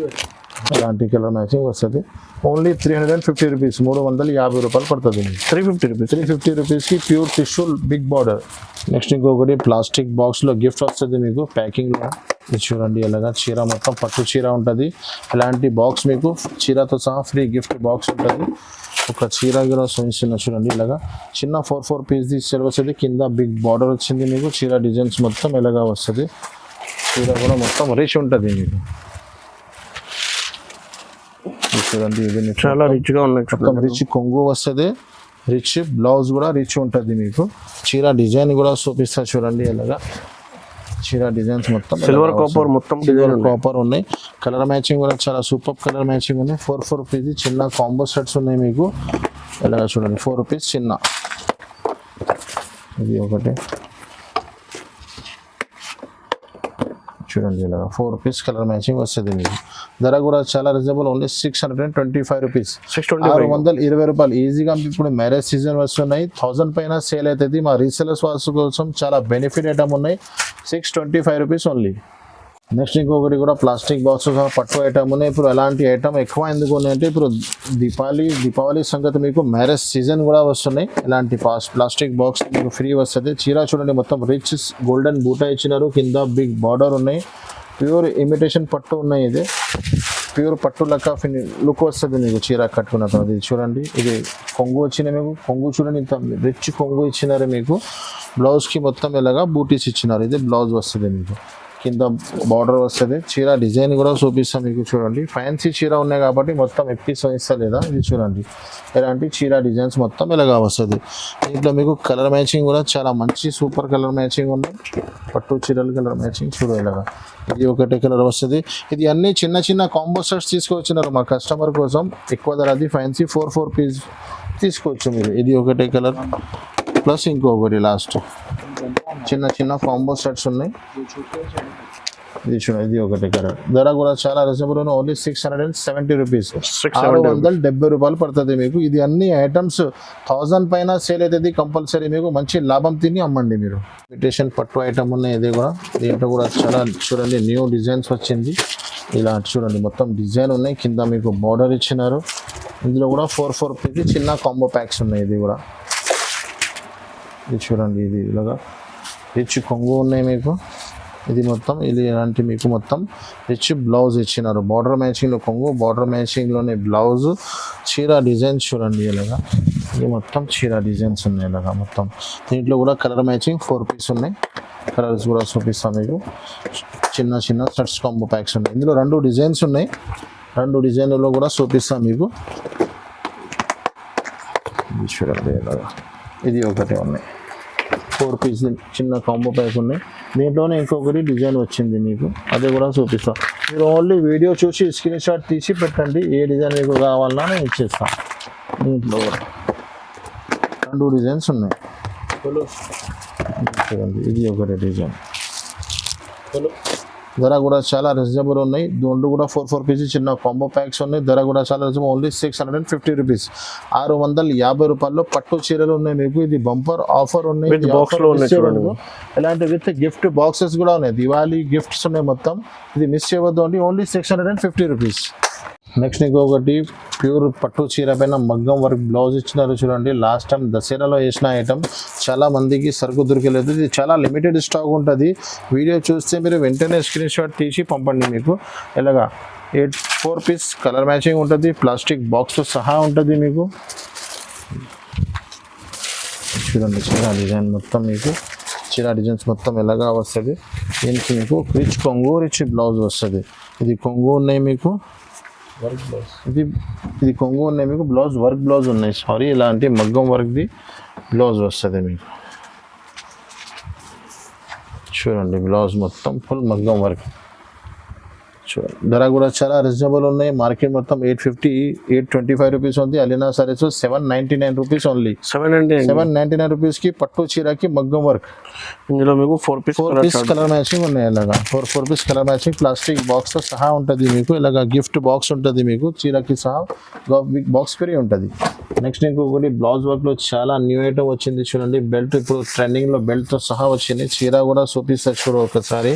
అలాంటి కలర్ మ్యాచింగ్ వస్తుంది. ఓన్లీ 350 రూపీస్, 350 రూపాయలు పడుతుంది మీకు. 350 రూపీస్కి pure tissue big border. Next ఇంకొకటి ప్లాస్టిక్ బాక్స్లో గిఫ్ట్ వస్తుంది మీకు ప్యాకింగ్లో. ఇది చూడండి ఇలాగా చీర మొత్తం పట్టు చీర ఉంటుంది, ఇలాంటి బాక్స్ మీకు చీరతో సహా ఫ్రీ గిఫ్ట్ బాక్స్ ఉంటుంది. ఒక చీర కూడా చూపిస్తున్నా చూడండి, ఇలాగా చిన్న 4 పీస్ చీర వస్తుంది, కింద బిగ్ బార్డర్ వచ్చింది మీకు, చీర డిజైన్స్ మొత్తం ఇలాగా వస్తుంది. చీర కూడా మొత్తం రిచ్ ఉంటుంది మీకు. చూడండి ఇది చాలా రిచ్గా ఉన్నాయి, మొత్తం రిచ్ కొంగు వస్తుంది, రిచ్ బ్లౌజ్ కూడా రిచ్ ఉంటుంది మీకు. చీర డిజైన్ కూడా చూపిస్తా చూడండి ఇలాగా, చీర డిజైన్స్ మొత్తం సిల్వర్ కాపర్ మొత్తం డిజైన్ కాపర్ ఉన్నాయి, కలర్ మ్యాచింగ్ కూడా చాలా సూపర్ కలర్ మ్యాచింగ్ ఉన్నాయి. 4 పీస్ చిన్న కాంబో సెట్స్ ఉన్నాయి మీకు, ఇలాగా చూడండి 4 పీస్ చిన్న. ఇది ఒకటి చూడండి ఇలాగా 4 పీస్ కలర్ మ్యాచింగ్ వస్తుంది మీకు. ధర కూడా చాలా రీజనబుల్, ఓన్లీ 625 రూపీస్, 620 రూపాయలు ఈజీగా. ఇప్పుడు మ్యారేజ్ సీజన్ వస్తున్నాయి, 1000 పైన సేల్ అవుతుంది. మా రీసేలర్స్ వాసు కోసం చాలా బెనిఫిట్ ఐటమ్ ఉన్నాయి, 625 రూపీస్ ఓన్లీ. నెక్స్ట్ ఇంకొకటి కూడా ప్లాస్టిక్ బాక్స్ పట్టు ఐటమ్ ఉన్నాయి. ఇప్పుడు ఎలాంటి ఐటమ్ ఎక్కువ ఎందుకు ఉన్నాయంటే ఇప్పుడు దీపావళి సంగతి మీకు మ్యారేజ్ సీజన్ కూడా వస్తున్నాయి. ఇలాంటి ప్లాస్టిక్ బాక్స్ మీకు ఫ్రీ వస్తుంది. చీర చూడండి మొత్తం రిచ్ గోల్డెన్ బూటా ఇచ్చినారు, కింద బిగ్ బార్డర్ ఉన్నాయి, ప్యూర్ ఇమిటేషన్ పట్టు ఉన్నాయి, ఇది ప్యూర్ పట్టు లెక్క లుక్ వస్తుంది మీకు చీర కట్టుకున్న తర్వాత. ఇది చూడండి ఇది కొంగు వచ్చిన మీకు, కొంగు చూడండి ఇంత రిచ్ కొంగు ఇచ్చినారు మీకు. బ్లౌజ్కి మొత్తం ఇలాగా బూటీస్ ఇచ్చినారు, ఇది బ్లౌజ్ వస్తుంది మీకు, కింద బార్డర్ వస్తుంది. చీర డిజైన్ కూడా చూపిస్తాం మీకు. చూడండి ఫ్యాన్సీ చీర ఉన్నాయి కాబట్టి మొత్తం చూపిస్తా లేదా, ఇది చూడండి ఇలాంటి చీర డిజైన్స్ మొత్తం ఇలాగా వస్తుంది. దీంట్లో మీకు కలర్ మ్యాచింగ్ కూడా చాలా మంచి సూపర్ కలర్ మ్యాచింగ్ ఉన్నాయి, పట్టు చీరలు కలర్ మ్యాచింగ్ చూడ ఇలాగా. ఇది ఒకటే కలర్ వస్తుంది. ఇది అన్ని చిన్న చిన్న కాంబో సెట్స్ తీసుకొచ్చినారు మా కస్టమర్ కోసం, ఎక్కువ ధర అది ఫ్యాన్సీ 4 పీస్ తీసుకోవచ్చు మీరు. ఇది ఒకటే కలర్ ప్లస్ ఇంకొకటి లాస్ట్ చిన్న చిన్న కాంబో సెట్స్ ఉన్నాయి. ఇది చూడండి ఇది ఒకటి కలర్. ధర కూడా చాలా రీజనబుల్, ఓన్లీ 670 రూపీస్, 670 రూపాయలు పడుతుంది మీకు. ఇది అన్ని ఐటమ్స్ 1000 పైన సేల్ అవుతుంది కంపల్సరీ, మీకు మంచి లాభం తిని అమ్మండి మీరు. ఇమిటేషన్ పట్టు ఐటమ్ ఉన్నాయి, ఇది కూడా దీంట్లో కూడా చాలా చూడండి న్యూ డిజైన్స్ వచ్చింది. ఇలా చూడండి మొత్తం డిజైన్ ఉన్నాయి, కింద మీకు బార్డర్ ఇచ్చినారు. ఇందులో కూడా 4 పీస్ చిన్న కాంబో ప్యాక్స్ ఉన్నాయి. ఇది కూడా ఇది చూడండి, ఇది ఇలాగా రిచ్ కొంగు ఉన్నాయి మీకు. ఇది మొత్తం ఇది ఇలాంటి మీకు మొత్తం రిచ్ బ్లౌజ్ ఇచ్చినారు, బార్డర్ మ్యాచింగ్లో కొంగు, బార్డర్ మ్యాచింగ్లోనే బ్లౌజ్. చీర డిజైన్స్ చూడండి ఇలాగా, ఇది మొత్తం చీర డిజైన్స్ ఉన్నాయి ఇలాగా మొత్తం. దీంట్లో కూడా కలర్ మ్యాచింగ్ 4 పీస్ ఉన్నాయి, కలర్స్ కూడా చూపిస్తాం మీకు. చిన్న చిన్న షర్ట్స్ కాంబో ప్యాక్స్ ఉన్నాయి. ఇందులో 2 డిజైన్స్ ఉన్నాయి, 2 డిజైన్లలో కూడా చూపిస్తాం మీకు. ఇది చూడండి ఇలాగా, ఇది ఒకటే ఉన్నాయి 4 పీస్ చిన్న కాంబో ప్యాక్ ఉన్నాయి. దీంట్లోనే ఇంకొకటి డిజైన్ వచ్చింది మీకు, అది కూడా చూపిస్తాం. మీరు ఓన్లీ వీడియో చూసి స్క్రీన్ షాట్ తీసి పెట్టండి, ఏ డిజైన్ మీకు కావాలన్నా నేను ఇచ్చేస్తాను. దీంట్లో 2 డిజైన్స్ ఉన్నాయి చూడండి, ఇది ఒకటి డిజైన్. ధర కూడా చాలా రీజనబుల్ ఉన్నాయి. 2 కూడా 4 పీస్ చిన్న కాంబో ప్యాక్స్ ఉన్నాయి. ధర కూడా చాలా రీజనబుల్, ఓన్లీ 650 రూపీస్, 650 రూపాయల్లో పట్టు చీరలు ఉన్నాయి మీకు. ఇది బంపర్ ఆఫర్ ఉన్నాయి, ఇలాంటి విత్ గిఫ్ట్ బాక్సెస్ కూడా ఉన్నాయి, దివాళీ గిఫ్ట్స్ ఉన్నాయి మొత్తం. ఇది మిస్ చేయవద్దు అండి, ఓన్లీ 650 రూపీస్. నెక్స్ట్ ఇంకొకటి ప్యూర్ పట్టు చీర పైన మగ్గం వర్క్ బ్లౌజ్ ఇచ్చినారు చూడండి. లాస్ట్ టైం దసరాలో వేసిన ఐటమ్ చాలా మందికి సరుకు దొరకలేదు, ఇది చాలా లిమిటెడ్ స్టాక్ ఉంటుంది. వీడియో చూస్తే మీరు వెంటనే స్క్రీన్ షాట్ తీసి పంపండి. మీకు ఇలాగా 4 పీస్ కలర్ మ్యాచింగ్ ఉంటుంది, ప్లాస్టిక్ బాక్స్తో సహా ఉంటుంది మీకు. చూడండి చీర డిజైన్ మొత్తం మీకు, చీర డిజైన్స్ మొత్తం ఎలాగా వస్తుంది. దీనికి మీకు రిచ్ కొంగు రిచ్ బ్లౌజ్ వస్తుంది. ఇది కొంగు ఉన్నాయి మీకు, వర్క్ బ్లౌజ్ ఇది కొంగు ఉన్నాయి మీకు, బ్లౌజ్ వర్క్ బ్లౌజ్ ఉన్నాయి, సారీ ఇలాంటి మగ్గం వర్క్ది బ్లౌజ్ వస్తుంది మీకు. చూడండి బ్లౌజ్ మొత్తం ఫుల్ మగ్గం వర్క్. చూడండి ధర కూడా చాలా రీజనబుల్ ఉన్నాయి. మార్కెట్ మొత్తం 850 825 రూపీస్ ఉంది. Alina saris 799 rupees only. 799 రూపీస్కి పట్టు చీరకి మగ్గం వర్క్. ఇందులో మీకు 4 పీస్ కలర్ మ్యాచింగ్ ఉన్నాయి. ఇలాగా 4 పీస్ కలర్ మ్యాచింగ్ ప్లాస్టిక్ బాక్స్తో సహా ఉంటుంది మీకు. ఇలాగా గిఫ్ట్ బాక్స్ ఉంటుంది మీకు, చీరకి సహా బాక్స్ ఫ్రీ ఉంటుంది. నెక్స్ట్ ఇంకొకటి బ్లౌజ్ వర్క్లో చాలా న్యూ ఐటమ్ వచ్చింది చూడండి. బెల్ట్ ఇప్పుడు ట్రెండింగ్లో బెల్ట్తో సహా వచ్చింది. చీర కూడా చూపిస్తారు చూడు ఒకసారి.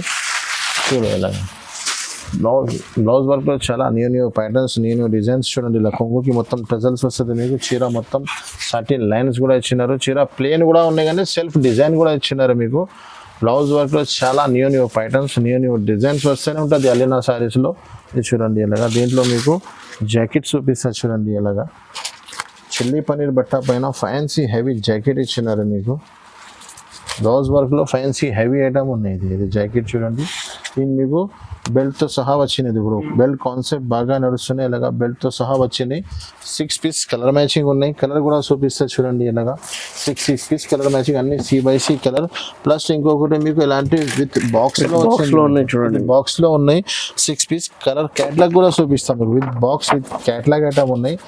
చూడు ఇలాగా బ్లౌజ్ వర్క్లో చాలా న్యూ ప్యాటర్న్స్, న్యూ డిజైన్స్ చూడండి. ఇలా కొంగుకి మొత్తం టజల్స్ వస్తుంది మీకు. చీర మొత్తం సాటిన్ లైన్స్ కూడా ఇచ్చినారు. చీర ప్లేన్ కూడా ఉన్నాయి కానీ సెల్ఫ్ డిజైన్ కూడా ఇచ్చినారు మీకు. బ్లౌజ్ వర్క్లో చాలా న్యూ ప్యాటర్న్స్, న్యూ డిజైన్స్ వస్తూనే ఉంటుంది అలీనా సారీస్లో. ఇది చూడండి ఇలాగా. దీంట్లో మీకు జాకెట్ చూపిస్తారు చూడండి ఇలాగా. చిల్లీ పన్నీర్ బట్ట పైన ఫ్యాన్సీ హెవీ జాకెట్ ఇచ్చినారు మీకు. బ్లౌజ్ వర్క్లో ఫ్యాన్సీ హెవీ ఐటమ్ ఉన్నాయి. ఇది జాకెట్ చూడండి. దీని మీకు బెల్ట్తో సహా వచ్చినది. ఇప్పుడు బెల్ట్ కాన్సెప్ట్ బాగా నడుస్తున్నాయి. ఇలాగా బెల్ట్తో సహా వచ్చినాయి. 6 పీస్ కలర్ మ్యాచింగ్ ఉన్నాయి. కలర్ కూడా చూపిస్తారు చూడండి ఇలాగా. 6 పీస్ కలర్ మ్యాచింగ్ అన్ని C/C కలర్. ప్లస్ ఇంకొకటి మీకు ఇలాంటి విత్ బాక్స్లో ఉన్నాయి చూడండి. బాక్స్లో ఉన్నాయి 6 పీస్ కలర్. క్యాట్లాగ్ కూడా చూపిస్తాం మీకు. With box with catalogue item ఉన్నాయి.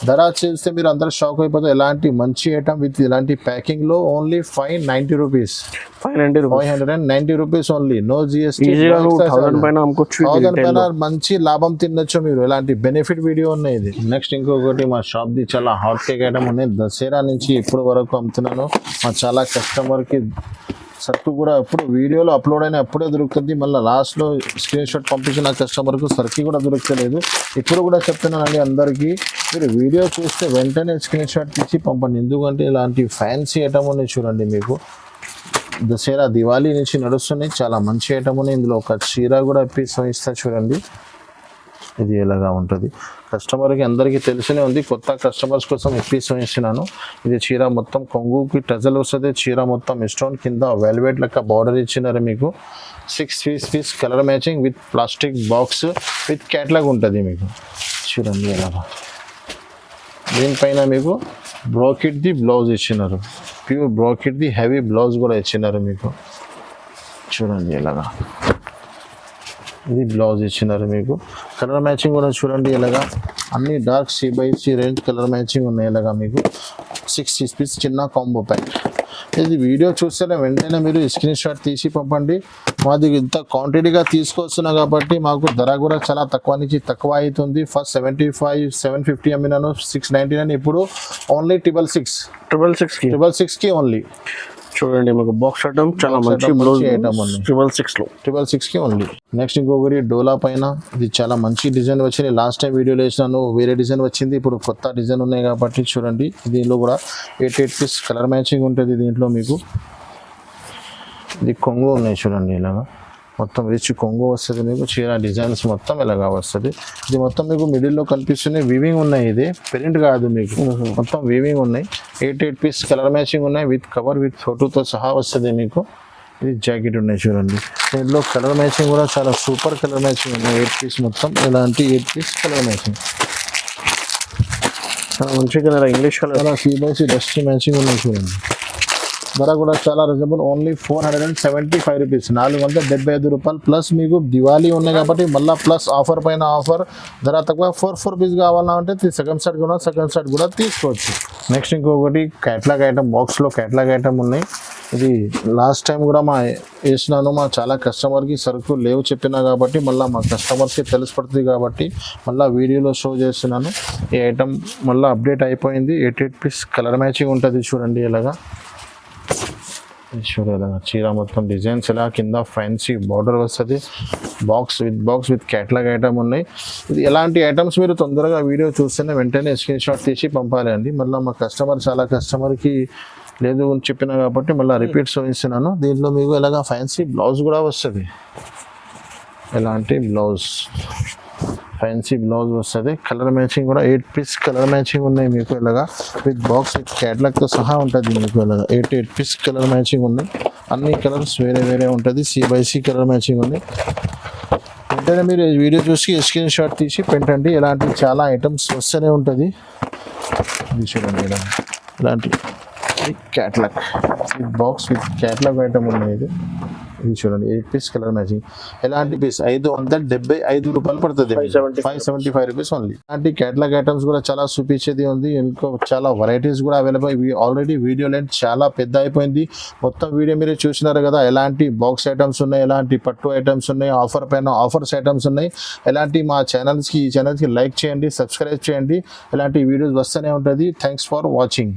ధర చేస్తే మీరు అందరూ షాక్ అయిపోతారు. ఎలాంటి మంచి ఐటమ్ విత్ ఇలాంటి ప్యాకింగ్లో only 590 rupees. 590 rupees only. No GST. 1000 పైన మంచి లాభం తినొచ్చు మీరు. ఇలాంటి బెనిఫిట్ వీడియో ఉన్నాయి. ఇది నెక్స్ట్ ఇంకొకటి మా షాప్ది చాలా హాట్ కేక్ ఐటమ్ ఉన్నాయి. దసరా నుంచి ఇప్పుడు వరకు అమ్ముతున్నాను. మా చాలా కస్టమర్కి సరుకు కూడా ఎప్పుడు వీడియోలో అప్లోడ్ అయినా అప్పుడే దొరుకుతుంది. మళ్ళీ లాస్ట్లో స్క్రీన్ షాట్ పంపించిన కస్టమర్కు సరుకు కూడా దొరకలేదు. ఇప్పుడు కూడా చెప్తున్నానండి అందరికీ, మీరు వీడియో చూస్తే వెంటనే స్క్రీన్ షాట్ తీసి పంపండి. ఎందుకంటే ఇలాంటి ఫ్యాన్సీ ఐటమ్ ఉన్నాయి చూడండి మీకు. దసరా దివాళీ నుంచి నడుస్తున్నాయి. చాలా మంచి ఐటమ్ ఉన్నాయి. ఇందులో ఒక చీర కూడా ఇస్తా చూడండి. ఇది ఎలాగా ఉంటుంది కస్టమర్కి అందరికీ తెలిసినే ఉంది. కొత్త కస్టమర్స్ కోసం ఇస్తున్నాను. ఇది చీర మొత్తం కొంగుకి టజల్ వస్తుంది. చీర మొత్తం స్టోన్ కింద వెల్వెట్ లెక్క బార్డర్ ఇచ్చినారు మీకు. 6 piece colour matching with plastic box with catalogue ఉంటుంది మీకు. చూడండి ఎలాగా. దీనిపైన మీకు బ్రోకెట్ది బ్లౌజ్ ఇచ్చినారు. ప్యూర్ బ్రోకెట్ది హెవీ బ్లౌజ్ కూడా ఇచ్చినారు మీకు. చూడండి ఎలాగా. ఇది బ్లౌజ్ ఇచ్చినారు మీకు. కలర్ మ్యాచింగ్ కూడా చూడండి ఇలాగా. అన్ని dark C/C range colour matching ఉన్నాయి ఇలాగా మీకు. 6 పీస్ చిన్న కాంబో ప్యాక్. ఇది వీడియో చూస్తేనే వెంటనే మీరు స్క్రీన్ షాట్ తీసి పంపండి. మాది ఇంత క్వాంటిటీగా తీసుకొస్తున్నా కాబట్టి మాకు ధర కూడా చాలా తక్కువ నుంచి తక్కువ అవుతుంది. ఫస్ట్ 75 750 అమ్మినాను, 699. ఇప్పుడు ఓన్లీ 666కి ఓన్లీ. చూడండి మీకు బాక్స్ ఐటమ్ చాలా మంచి బ్లౌజ్ ఐటమ్ ఉంది. 666కి ఓన్లీ. నెక్స్ట్ ఇంకొకటి డోలా పైన ఇది చాలా మంచి డిజైన్ వచ్చింది. లాస్ట్ టైం వీడియోలో వేసినాను వేరే డిజైన్ వచ్చింది. ఇప్పుడు కొత్త డిజైన్ ఉన్నాయి కాబట్టి చూడండి. దీనిలో కూడా 8 పీస్ కలర్ మ్యాచింగ్ ఉంటుంది. దీంట్లో మీకు ఇది కొంగు ఉన్నాయి చూడండి ఇలాగా. మొత్తం రిచ్ కొంగు వస్తుంది మీకు. చీర డిజైన్స్ మొత్తం ఇలాగా వస్తుంది. ఇది మొత్తం మీకు మిడిల్లో కనిపిస్తున్నాయి. వీవింగ్ ఉన్నాయి. ఇది ప్రింట్ కాదు మీకు. మొత్తం వీవింగ్ ఉన్నాయి. 8 పీస్ కలర్ మ్యాచింగ్ ఉన్నాయి. విత్ కవర్ విత్ ఫోటోతో సహా వస్తుంది మీకు. ఇది జాకెట్ ఉన్నాయి చూడండి. దీంట్లో కలర్ మ్యాచింగ్ కూడా చాలా సూపర్ కలర్ మ్యాచింగ్ ఉన్నాయి. 8 పీస్ మొత్తం ఇలాంటి 8 పీస్ కలర్ మ్యాచింగ్ చాలా మంచి కలర్. ఇంగ్లీష్ కలర్ చాలా C/C డస్ట్ మ్యాచింగ్ ఉన్నాయి చూడండి. ధర కూడా చాలా రీజనబుల్. Only 475 rupees. 475 రూపాయలు. ప్లస్ మీకు దివాళీ ఉన్నాయి కాబట్టి మళ్ళీ ప్లస్ ఆఫర్ పైన ఆఫర్. ధర తక్కువ 4 పీస్ కావాలంటే సెకండ్ సెట్ కూడా తీసుకోవచ్చు. నెక్స్ట్ ఇంకొకటి క్యాట్లాగ్ ఐటమ్. బాక్స్లో క్యాట్లాగ్ ఐటమ్ ఉన్నాయి. ఇది లాస్ట్ టైం కూడా వేసినాను. మా చాలా కస్టమర్కి సరుకు లేవు చెప్పినా కాబట్టి మళ్ళీ మా కస్టమర్స్కి తెలిసిపడుతుంది కాబట్టి మళ్ళీ వీడియోలో షో చేస్తున్నాను. ఈ ఐటమ్ మళ్ళీ అప్డేట్ అయిపోయింది. 8 పీస్ కలర్ మ్యాచింగ్ ఉంటుంది చూడండి ఇలాగా. చూడేలాగా చీర మొత్తం డిజైన్స్ ఇలా కింద ఫ్యాన్సీ బార్డర్ వస్తుంది. బాక్స్ విత్ క్యాట్లాగ్ ఐటమ్ ఉన్నాయి. ఇది ఎలాంటి ఐటమ్స్ మీరు తొందరగా వీడియో చూస్తేనే వెంటనే స్క్రీన్ షాట్ తీసి పంపాలి అండి. మళ్ళీ మా చాలా కస్టమర్కి లేదు అని చెప్పినా కాబట్టి మళ్ళీ రిపీట్ చూపిస్తున్నాను. దీంట్లో మీకు ఇలాగా ఫ్యాన్సీ బ్లౌజ్ కూడా వస్తుంది. ఎలాంటి బ్లౌజ్ ఫ్యాన్సీ బ్లౌజ్ వస్తుంది. కలర్ మ్యాచింగ్ కూడా 8 పీస్ కలర్ మ్యాచింగ్ ఉన్నాయి మీకు ఇలాగా. విత్ బాక్స్ విత్ క్యాట్లాగ్తో సహా ఉంటుంది మీకు ఇలాగా. 8 పీస్ కలర్ మ్యాచింగ్ ఉన్నాయి. అన్ని కలర్స్ వేరే ఉంటుంది. C/C కలర్ మ్యాచింగ్ ఉంది. వెంటనే మీరు ఈ వీడియో చూసి స్క్రీన్ షాట్ తీసి పెట్టండి. ఇలాంటి చాలా ఐటమ్స్ వస్తూనే ఉంటుంది. ఇది చూడండి ఇలాంటి catalogue with box with catalogue item ఉన్నాయి. ఇది చూడండి 8 పీస్ కలర్ మ్యాచింగ్. ఎలాంటి పీస్ 575 రూపాయలు పడుతుంది, 575 రూపీస్ ఓన్లీ. ఇలాంటి క్యాట్లాగ్ ఐటమ్స్ కూడా చాలా చూపించేది ఉంది. ఇంకో చాలా వెరైటీస్ కూడా అవైలబుల్. ఆల్రెడీ వీడియో లెంత్ చాలా పెద్ద అయిపోయింది. మొత్తం వీడియో మీరు చూసినారు కదా. ఎలాంటి బాక్స్ ఐటమ్స్ ఉన్నాయి, ఎలాంటి పట్టు ఐటమ్స్ ఉన్నాయి, ఆఫర్ పైన ఆఫర్స్ ఐటమ్స్ ఉన్నాయి. ఎలాంటి మా ఈ ఛానల్స్కి లైక్ చేయండి, సబ్స్క్రైబ్ చేయండి. ఇలాంటి వీడియోస్ వస్తూనే ఉంటుంది. Thanks for watching.